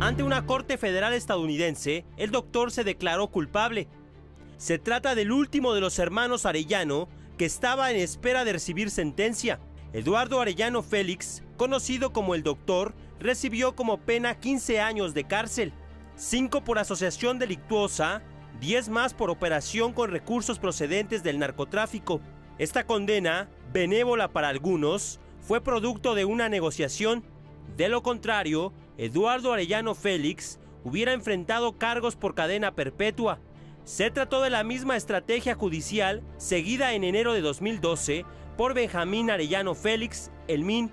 Ante una corte federal estadounidense, el doctor se declaró culpable. Se trata del último de los hermanos Arellano que estaba en espera de recibir sentencia. Eduardo Arellano Félix, conocido como el Doctor, recibió como pena 15 años de cárcel, 5 por asociación delictuosa, 10 más por operación con recursos procedentes del narcotráfico. Esta condena, benévola para algunos, fue producto de una negociación. De lo contrario, Eduardo Arellano Félix hubiera enfrentado cargos por cadena perpetua. Se trató de la misma estrategia judicial seguida en enero de 2012 por Benjamín Arellano Félix, el MIN.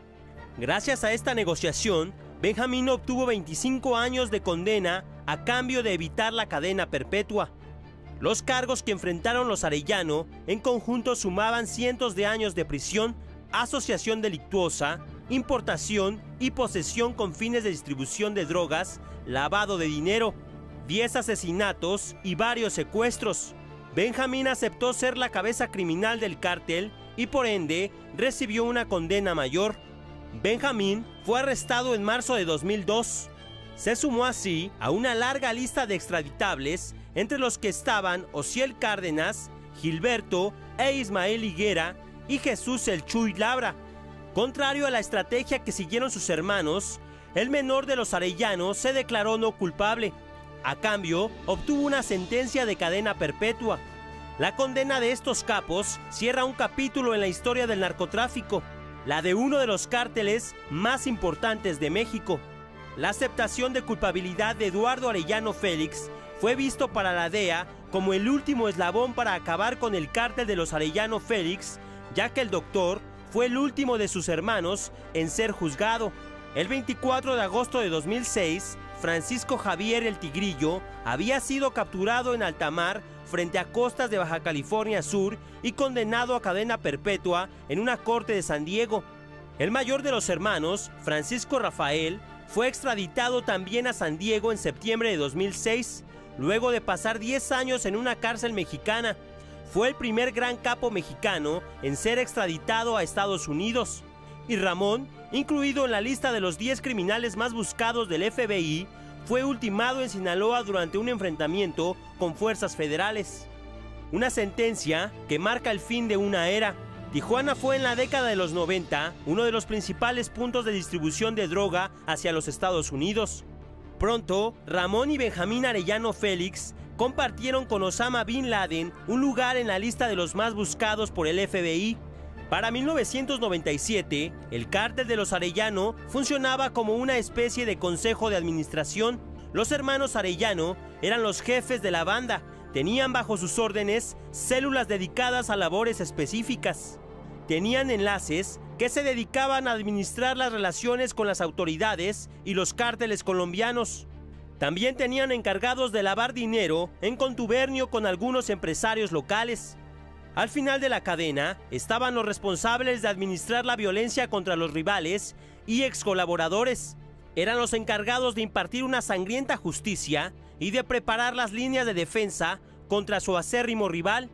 Gracias a esta negociación, Benjamín obtuvo 25 años de condena a cambio de evitar la cadena perpetua. Los cargos que enfrentaron los Arellano en conjunto sumaban cientos de años de prisión, asociación delictuosa, importación y posesión con fines de distribución de drogas, lavado de dinero, 10 asesinatos y varios secuestros. Benjamín aceptó ser la cabeza criminal del cártel y por ende recibió una condena mayor. Benjamín fue arrestado en marzo de 2002. Se sumó así a una larga lista de extraditables, entre los que estaban Osiel Cárdenas, Gilberto e Ismael Higuera y Jesús El Chuy Labra. Contrario a la estrategia que siguieron sus hermanos, el menor de los Arellano se declaró no culpable. A cambio, obtuvo una sentencia de cadena perpetua. La condena de estos capos cierra un capítulo en la historia del narcotráfico, la de uno de los cárteles más importantes de México. La aceptación de culpabilidad de Eduardo Arellano Félix fue visto para la DEA como el último eslabón para acabar con el cártel de los Arellano Félix, ya que el doctor fue el último de sus hermanos en ser juzgado. El 24 de agosto de 2006, Francisco Javier El Tigrillo había sido capturado en alta mar frente a costas de Baja California Sur y condenado a cadena perpetua en una corte de San Diego. El mayor de los hermanos, Francisco Rafael, fue extraditado también a San Diego en septiembre de 2006, luego de pasar 10 años en una cárcel mexicana. Fue el primer gran capo mexicano en ser extraditado a Estados Unidos. Y Ramón, incluido en la lista de los 10 criminales más buscados del FBI, fue ultimado en Sinaloa durante un enfrentamiento con fuerzas federales. Una sentencia que marca el fin de una era. Tijuana fue en la década de los 90 uno de los principales puntos de distribución de droga hacia los Estados Unidos. Pronto, Ramón y Benjamín Arellano Félix compartieron con Osama Bin Laden un lugar en la lista de los más buscados por el FBI. Para 1997, el cártel de los Arellano funcionaba como una especie de consejo de administración. Los hermanos Arellano eran los jefes de la banda, tenían bajo sus órdenes células dedicadas a labores específicas. Tenían enlaces que se dedicaban a administrar las relaciones con las autoridades y los cárteles colombianos. También tenían encargados de lavar dinero en contubernio con algunos empresarios locales. Al final de la cadena estaban los responsables de administrar la violencia contra los rivales y ex colaboradores. Eran los encargados de impartir una sangrienta justicia y de preparar las líneas de defensa contra su acérrimo rival,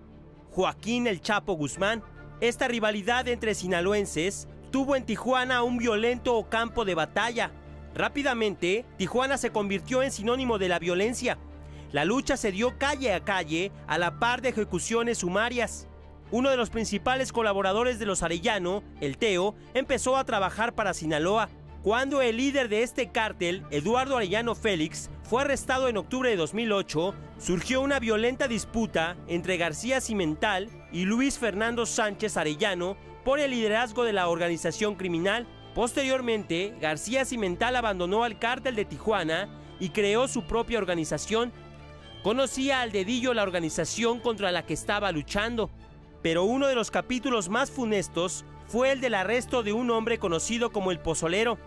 Joaquín El Chapo Guzmán. Esta rivalidad entre sinaloenses tuvo en Tijuana un violento campo de batalla. Rápidamente, Tijuana se convirtió en sinónimo de la violencia. La lucha se dio calle a calle a la par de ejecuciones sumarias. Uno de los principales colaboradores de los Arellano, el Teo, empezó a trabajar para Sinaloa. Cuando el líder de este cártel, Eduardo Arellano Félix, fue arrestado en octubre de 2008, surgió una violenta disputa entre García Cimental y Luis Fernando Sánchez Arellano por el liderazgo de la organización criminal. Posteriormente, García Cimental abandonó al cártel de Tijuana y creó su propia organización. Conocía al dedillo la organización contra la que estaba luchando, pero uno de los capítulos más funestos fue el del arresto de un hombre conocido como el Pozolero.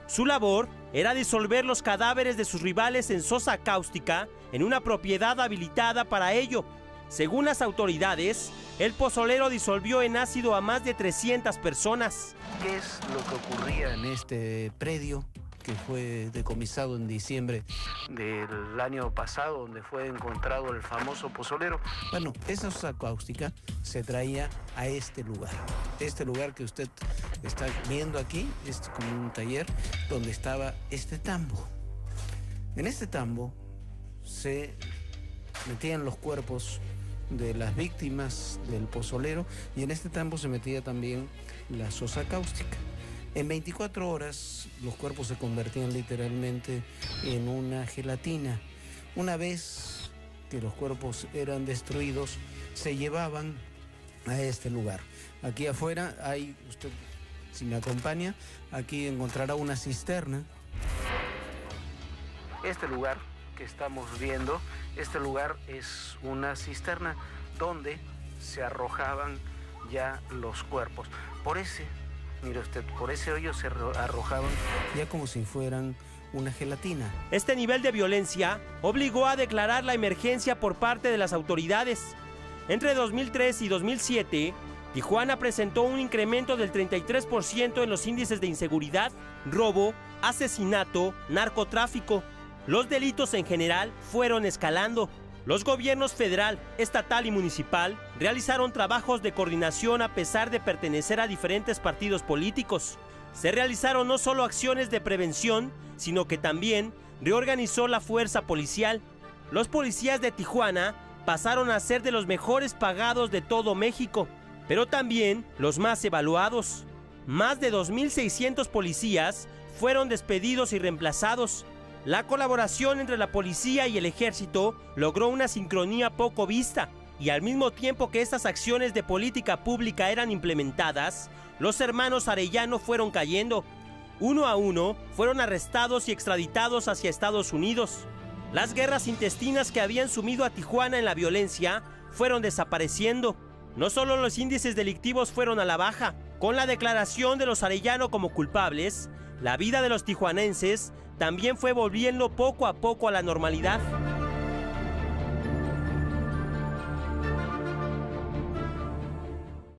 Su labor era disolver los cadáveres de sus rivales en sosa cáustica en una propiedad habilitada para ello. Según las autoridades, el Pozolero disolvió en ácido a más de 300 personas. ¿Qué es lo que ocurría en este predio que fue decomisado en diciembre del año pasado, donde fue encontrado el famoso Pozolero? Bueno, esa sosa cáustica se traía a este lugar. Este lugar que usted está viendo aquí es como un taller donde estaba este tambo. En este tambo se metían los cuerpos de las víctimas del pozolero y en este tambo se metía también la sosa cáustica. En 24 horas los cuerpos se convertían literalmente en una gelatina. Una vez que los cuerpos eran destruidos, se llevaban a este lugar. Aquí afuera hay, usted si me acompaña, aquí encontrará una cisterna. Este lugar que estamos viendo, este lugar es una cisterna donde se arrojaban ya los cuerpos. Mire usted, por ese hoyo se arrojaban ya como si fueran una gelatina. Este nivel de violencia obligó a declarar la emergencia por parte de las autoridades. Entre 2003 y 2007, Tijuana presentó un incremento del 33% en los índices de inseguridad, robo, asesinato, narcotráfico. Los delitos en general fueron escalando. Los gobiernos federal, estatal y municipal realizaron trabajos de coordinación a pesar de pertenecer a diferentes partidos políticos. Se realizaron no solo acciones de prevención, sino que también reorganizó la fuerza policial. Los policías de Tijuana pasaron a ser de los mejores pagados de todo México, pero también los más evaluados. Más de 2.600 policías fueron despedidos y reemplazados. La colaboración entre la policía y el ejército logró una sincronía poco vista, y al mismo tiempo que estas acciones de política pública eran implementadas, los hermanos Arellano fueron cayendo. Uno a uno fueron arrestados y extraditados hacia Estados Unidos. Las guerras intestinas que habían sumido a Tijuana en la violencia fueron desapareciendo. No solo los índices delictivos fueron a la baja, con la declaración de los Arellano como culpables, la vida de los tijuanenses también fue volviendo poco a poco a la normalidad.